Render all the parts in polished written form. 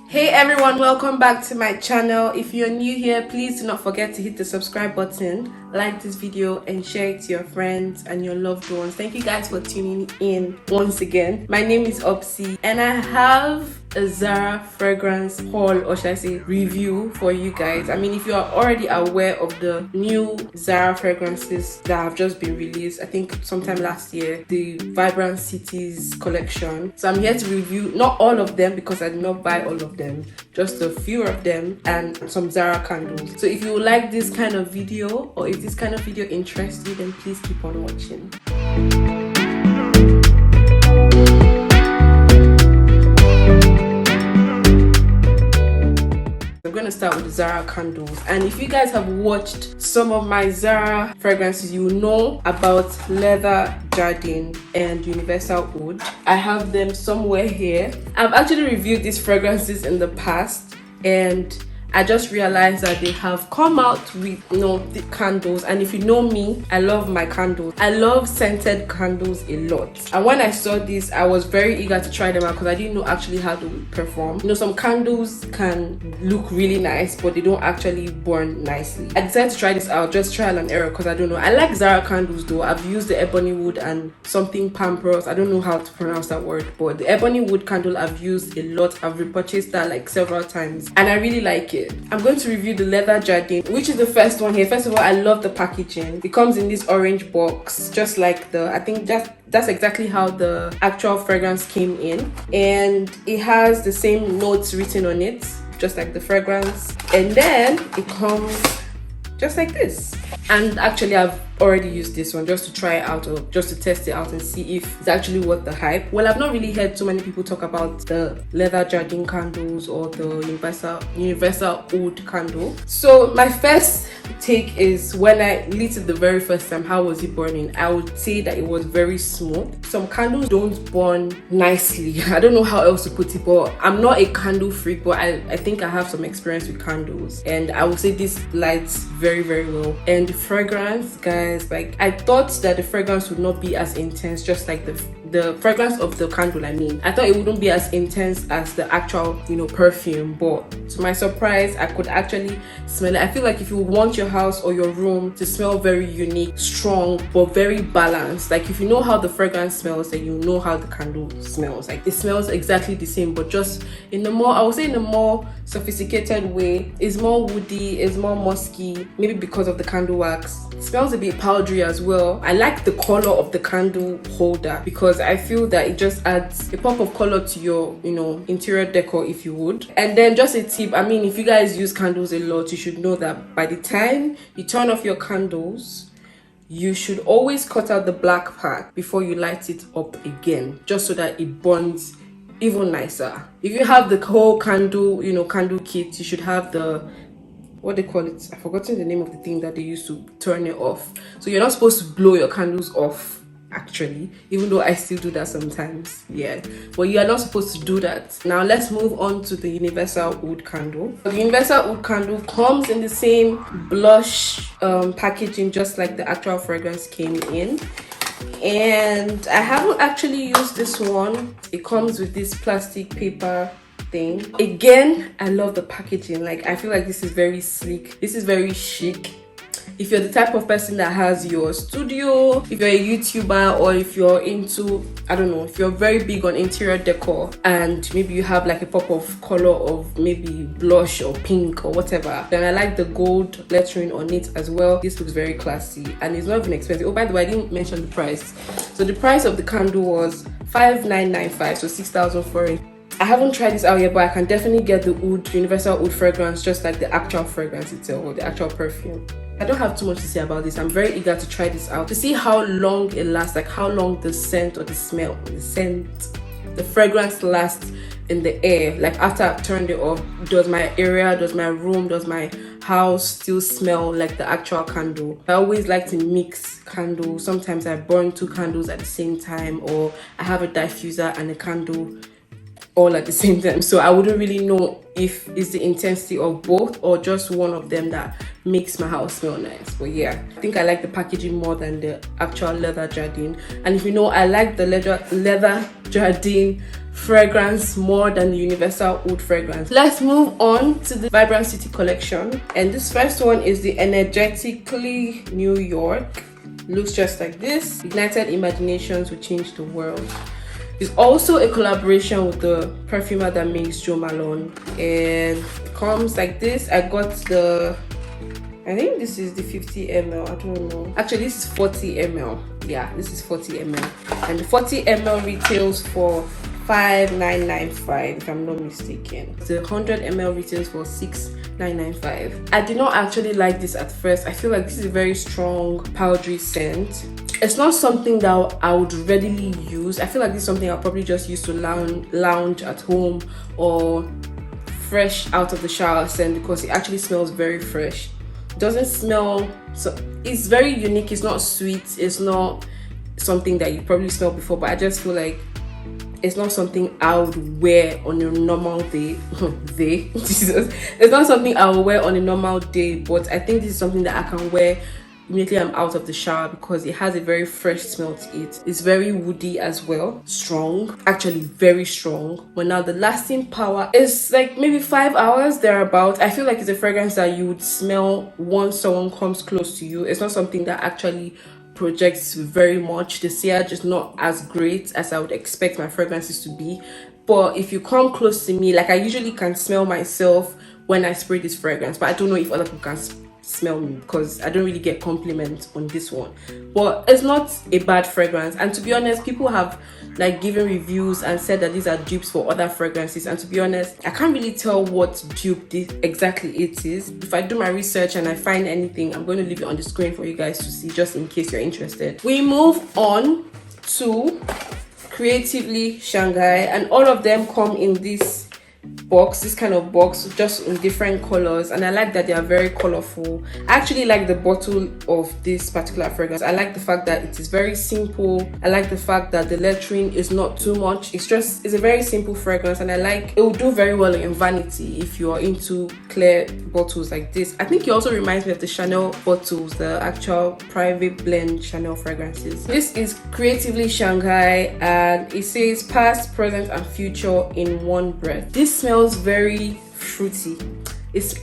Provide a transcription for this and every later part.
Hey everyone, welcome back to my channel. If you're new here, please do not forget to hit the subscribe button, like this video and share it to your friends and your loved ones. Thank you guys for tuning in once again. My name is Obsy and I have a Zara fragrance haul, or should I say review, for you guys. I mean, if you are already aware of the new Zara fragrances that have just been released, I think sometime last year, the Vibrant Cities collection. So I'm here to review not all of them because I did not buy all of them, just a few of them and some Zara candles. So if you like this kind of video, or if this kind of video interests you, then please keep on watching. I'm going to start with the Zara candles, and if you guys have watched some of my Zara fragrances, you know about Leather, Jardin and Universal Oud. I have them somewhere here. I've actually reviewed these fragrances in the past and I just realized that they have come out with the candles, and if you know me, I love my candles. I love scented candles a lot, and when I saw this, I was very eager to try them out because I didn't know actually how they would perform. Some candles can look really nice but they don't actually burn nicely. I decided to try this out, just trial and error, because I don't know. I like Zara candles though. I've used the ebony wood and something pamperos, I don't know how to pronounce that word, but the ebony wood candle I've used a lot. I've repurchased that like several times and I really like it. I'm going to review the Leather Jardin, which is the first one here. First of all, I love the packaging. It comes in this orange box, just like I think that's exactly how the actual fragrance came in, and it has the same notes written on it, just like the fragrance, and then it comes just like this. And actually I've already used this one just to try it out, or just to test it out and see if it's actually worth the hype. Well, I've not really heard so many people talk about the Leather Jardin candles or the Universal Oud candle. So my first take is, when I lit it the very first time, how was it burning? I would say that it was very smooth. Some candles don't burn nicely. I don't know how else to put it, but I'm not a candle freak, but I think I have some experience with candles, and I would say this lights very, very well. And the fragrance, guys, like, I thought that the fragrance would not be as intense, just like the fragrance of the candle. I thought it wouldn't be as intense as the actual perfume, but to my surprise, I could actually smell it. I feel like if you want your house or your room to smell very unique, strong, but very balanced, like if you know how the fragrance smells, then you know how the candle smells. Like, it smells exactly the same, but just in the more, I would say, in a more sophisticated way. It's more woody, it's more musky, maybe because of the candle wax. It smells a bit powdery as well. I like the color of the candle holder because I feel that it just adds a pop of color to your interior decor, if you would. And then just a tip, I mean, if you guys use candles a lot, you should know that by the time you turn off your candles, you should always cut out the black part before you light it up again, just so that it burns even nicer. If you have the whole candle candle kit, you should have the, what they call it, I've forgotten the name of the thing that they use to turn it off. So you're not supposed to blow your candles off, actually, even though I still do that sometimes. Yeah, but you are not supposed to do that. Now let's move on to the Universal Oud candle. The Universal Oud candle comes in the same blush packaging, just like the actual fragrance came in. And I haven't actually used this one. It comes with this plastic paper thing. Again, I love the packaging. Like, I feel like this is very sleek, this is very chic. If you're the type of person that has your studio, if you're a YouTuber, or if you're into, I don't know, if you're very big on interior decor and maybe you have like a pop of color of maybe blush or pink or whatever, then I like the gold lettering on it as well. This looks very classy and it's not even expensive. Oh, by the way, I didn't mention the price. So the price of the candle was 5,995, so 6,000 for it. I haven't tried this out yet, but I can definitely get the Universal Oud fragrance, just like the actual fragrance itself, or the actual perfume. I don't have too much to say about this. I'm very eager to try this out to see how long it lasts, like how long the scent or the fragrance lasts in the air. Like, after I've turned it off, does my area, does my room, does my house still smell like the actual candle? I always like to mix candles. Sometimes I burn two candles at the same time, or I have a diffuser and a candle all at the same time, so I wouldn't really know if it's the intensity of both or just one of them that makes my house smell nice. But yeah, I think I like the packaging more than the actual leather Jardin. And if you know, I like the leather Jardin fragrance more than the universal oud fragrance. Let's move on to the Vibrant City collection, and this first one is the Energetically New York. Looks just like this. Ignited imaginations will change the world. It's also a collaboration with the perfumer that makes Jo Malone, and it comes like this. I got the, I think this is the 50 ml. I don't know. Actually, this is 40 ml. Yeah, this is 40 ml, and the 40 ml retails for 5,995 if I'm not mistaken. The 100 ml retails for 6,995. I did not actually like this at first. I feel like this is a very strong powdery scent. It's not something that I would readily use. I feel like this is something I'll probably just use to lounge at home or fresh out of the shower scent, because it actually smells very fresh. It doesn't smell, so it's very unique. It's not sweet. It's not something that you probably smelled before, but I just feel like it's not something I would wear on a normal day. Jesus. It's not something I would wear on a normal day, but I think this is something that I can wear immediately I'm out of the shower, because it has a very fresh smell to it. It's very woody as well. Strong. Actually very strong. But now the lasting power is like maybe 5 hours thereabout. I feel like it's a fragrance that you would smell once someone comes close to you. It's not something that actually projects very much. The sillage is not as great as I would expect my fragrances to be, but if you come close to me, like I usually can smell myself when I spray this fragrance, but I don't know if other people can smell me because I don't really get compliments on this one. But it's not a bad fragrance, and to be honest, people have like given reviews and said that these are dupes for other fragrances, and to be honest, I can't really tell what dupe this exactly it is. If I do my research and I find anything, I'm going to leave it on the screen for you guys to see, just in case you're interested. We move on to Creatively Shanghai, and all of them come in this box, this kind of box, just in different colors, and I like that they are very colorful. I actually like the bottle of this particular fragrance. I like the fact that it is very simple. I like the fact that the lettering is not too much. It's a very simple fragrance, and I like it will do very well in vanity if you are into clear bottles like this. I think it also reminds me of the Chanel bottles, the actual private blend Chanel fragrances. This is Creatively Shanghai, and it says past, present and future in one breath. This smells very fruity.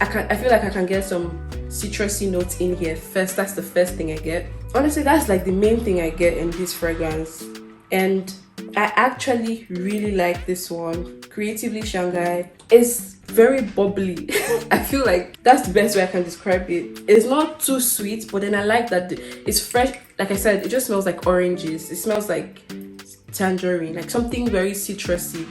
I feel like I can get some citrusy notes in here first. That's the first thing I get. Honestly, that's like the main thing I get in this fragrance, and I actually really like this one. Creatively Shanghai is very bubbly. I feel like that's the best way I can describe it. It's not too sweet, but then I like that it's fresh. Like I said, it just smells like oranges. It smells like tangerine, like something very citrusy,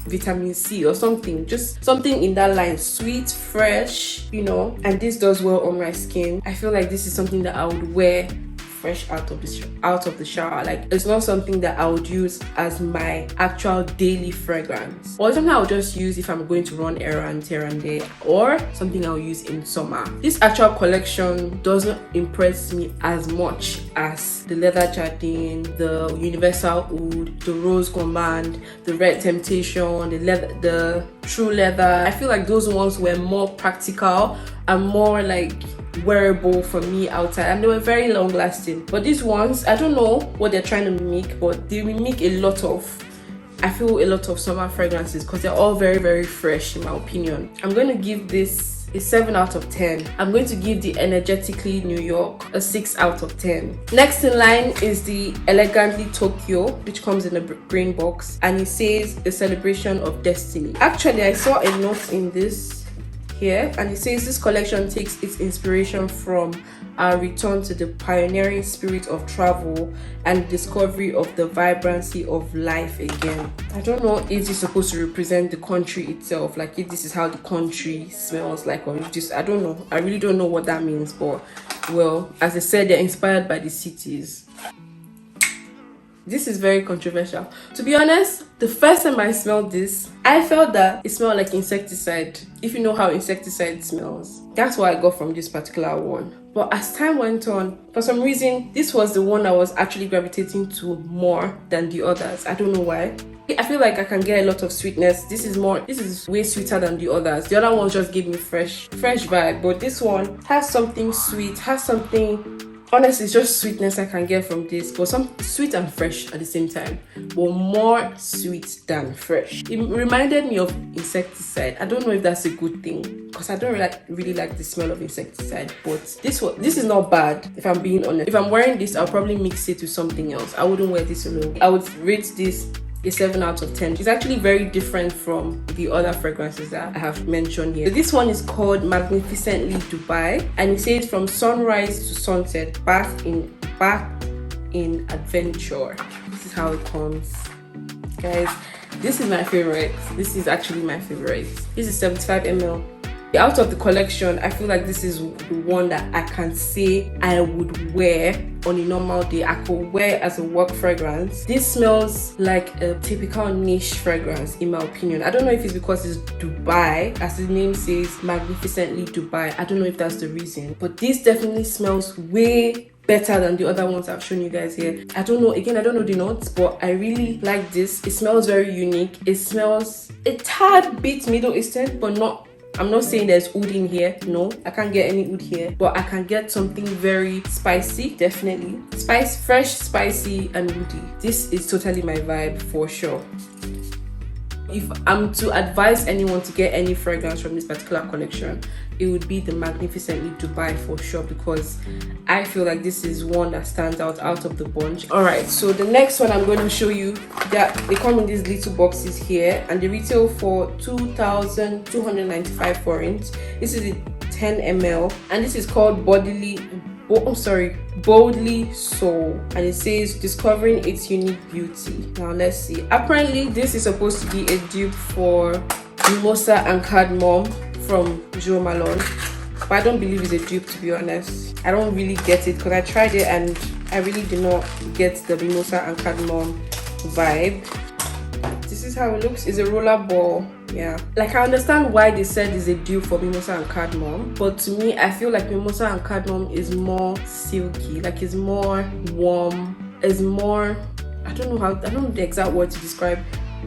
vitamin C or something, just something in that line. Sweet, fresh, you know, and this does well on my skin. I feel like this is something that I would wear fresh out of the shower. Like, it's not something that I would use as my actual daily fragrance, or something I would just use if I'm going to run errands here and there, or something I'll use in summer. This actual collection doesn't impress me as much as the leather Jardin, the universal oud, the rose gourmand, the red temptation, the true leather. I feel like those ones were more practical and more like wearable for me outside, and they were very long lasting. But these ones, I don't know what they're trying to mimic, but they mimic a lot of summer fragrances, because they're all very, very fresh in my opinion. I'm going to give this a 7 out of 10. I'm going to give the Energetically New York a 6 out of 10. Next in line is the Elegantly Tokyo, which comes in a green box, and it says a celebration of destiny. Actually, I saw a note in this here, and it says this collection takes its inspiration from our return to the pioneering spirit of travel and discovery of the vibrancy of life again. I don't know if this is supposed to represent the country itself, like if this is how the country smells like, or if just, I don't know. I really don't know what that means, but well, as I said, they're inspired by the cities. This is very controversial. To be honest, the first time I smelled this, I felt that it smelled like insecticide. If you know how insecticide smells, that's what I got from this particular one. But as time went on, for some reason, this was the one I was actually gravitating to more than the others. I don't know why. I feel like I can get a lot of sweetness. This is way sweeter than the others. The other one just gave me fresh vibe, but this one has something sweet, has something, honestly, it's just sweetness I can get from this, but some sweet and fresh at the same time, but more sweet than fresh. It reminded me of insecticide. I don't know if that's a good thing, because I don't really like the smell of insecticide, but this is not bad, if I'm being honest. If I'm wearing this, I'll probably mix it with something else. I wouldn't wear this alone. I would rate this a 7 out of 10. It's actually very different from the other fragrances that I have mentioned here. This one is called Magnificently Dubai, and it says from sunrise to sunset, bath in adventure. This is how it comes, guys. This is my favorite. This is actually my favorite. This is 75 ml. Out of the collection, I feel like this is the one that I can say I would wear on a normal day. I could wear as a work fragrance. This smells like a typical niche fragrance, in my opinion. I don't know if it's because it's Dubai, as the name says, Magnificently Dubai. I don't know if that's the reason, but this definitely smells way better than the other ones I've shown you guys here. I don't know, again, I don't know the notes, but I really like this. It smells very unique. It smells a tad bit Middle Eastern, but not, I'm not saying there's oud in here. No, I can't get any oud here, but I can get something very spicy, definitely. Fresh, spicy, and woody. This is totally my vibe for sure. If I'm to advise anyone to get any fragrance from this particular collection, it would be the Magnificently Dubai for sure, because I feel like this is one that stands out of the bunch. All right, so the next one I'm going to show you, that they come in these little boxes here, and they retail for 2,295 forints. This is a 10 ml, and this is called Boldly Soul, and it says discovering its unique beauty. Now let's see. Apparently this is supposed to be a dupe for Mimosa and Cardamom from Jo Malone, but I don't believe it's a dupe, to be honest. I don't really get it, because I tried it and I really did not get the Mimosa and Cardamom vibe. This is how it looks. It's a roller ball. Yeah, like I understand why they said it's a dupe for Mimosa and Cardamom, but to me, I feel like Mimosa and Cardamom is more silky, like it's more warm, it's more, I don't know the exact word to describe.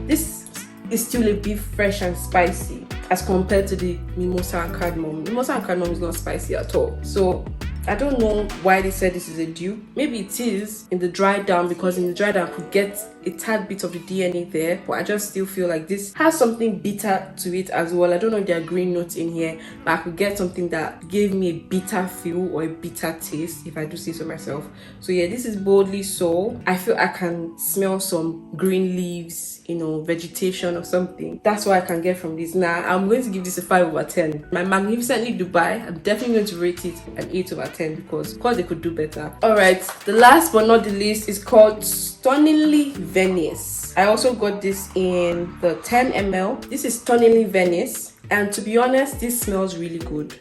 This is still a bit fresh and spicy as compared to the Mimosa and Cardamom. Mimosa and Cardamom is not spicy at all. So I don't know why they said this is a dupe. Maybe it is in the dry down, because in the dry down I could get a tad bit of the DNA there, but I just still feel like this has something bitter to it as well. I don't know if there are green notes in here, but I could get something that gave me a bitter feel or a bitter taste, if I do say so myself. So yeah, this is Boldly Soul. I feel I can smell some green leaves, you know, vegetation or something. That's what I can get from this. Now I'm going to give this a 5 over 10. My Magnificently Dubai, I'm definitely going to rate it an 8 over 10, because they could do better. All right, the last but not the least is called Stunningly Venice. I also got this in the 10 ml. This is Stunningly Venice, and to be honest, this smells really good.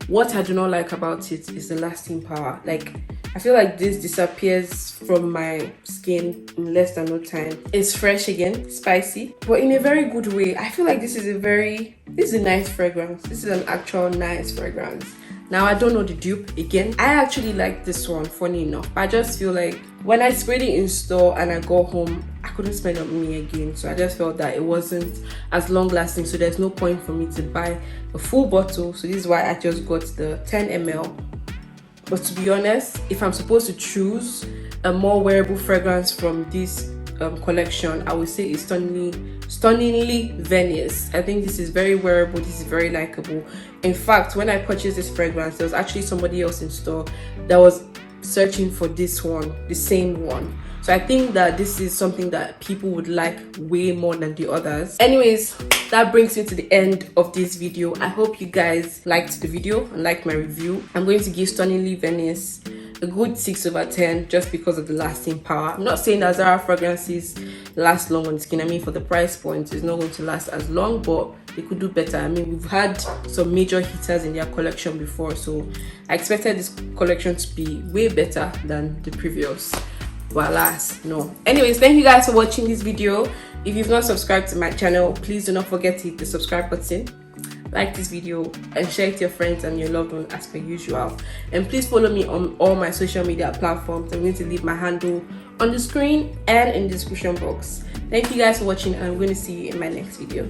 What I do not like about it is the lasting power. Like, I feel like this disappears from my skin in less than no time. It's fresh again, spicy, but in a very good way. I feel like this is a nice fragrance. This is an actual nice fragrance. Now, I don't know the dupe again. I actually like this one, funny enough. I just feel like when I sprayed it in store and I got home, I couldn't smell it on me again. So I just felt that it wasn't as long lasting. So there's no point for me to buy a full bottle. So this is why I just got the 10 ml. But to be honest, if I'm supposed to choose a more wearable fragrance from this collection, I would say it's Stunningly Venice. I think this is very wearable. This is very likable. In fact, when I purchased this fragrance, there was actually somebody else in store that was searching for this one, the same one. So I think that this is something that people would like way more than the others. Anyways, that brings me to the end of this video. I hope you guys liked the video and liked my review. I'm going to give Stunningly Venice a good 6 over 10 just because of the lasting power. I'm not saying that Zara fragrances last long on skin. I mean, for the price point, it's not going to last as long, but they could do better. I mean, we've had some major hitters in their collection before, so I expected this collection to be way better than the previous. But alas, no. Anyways, thank you guys for watching this video. If you've not subscribed to my channel, please do not forget to hit the subscribe button, like this video, and share it to your friends and your loved ones as per usual. And please follow me on all my social media platforms. I'm going to leave my handle on the screen and in the description box. Thank you guys for watching, and I'm going to see you in my next video.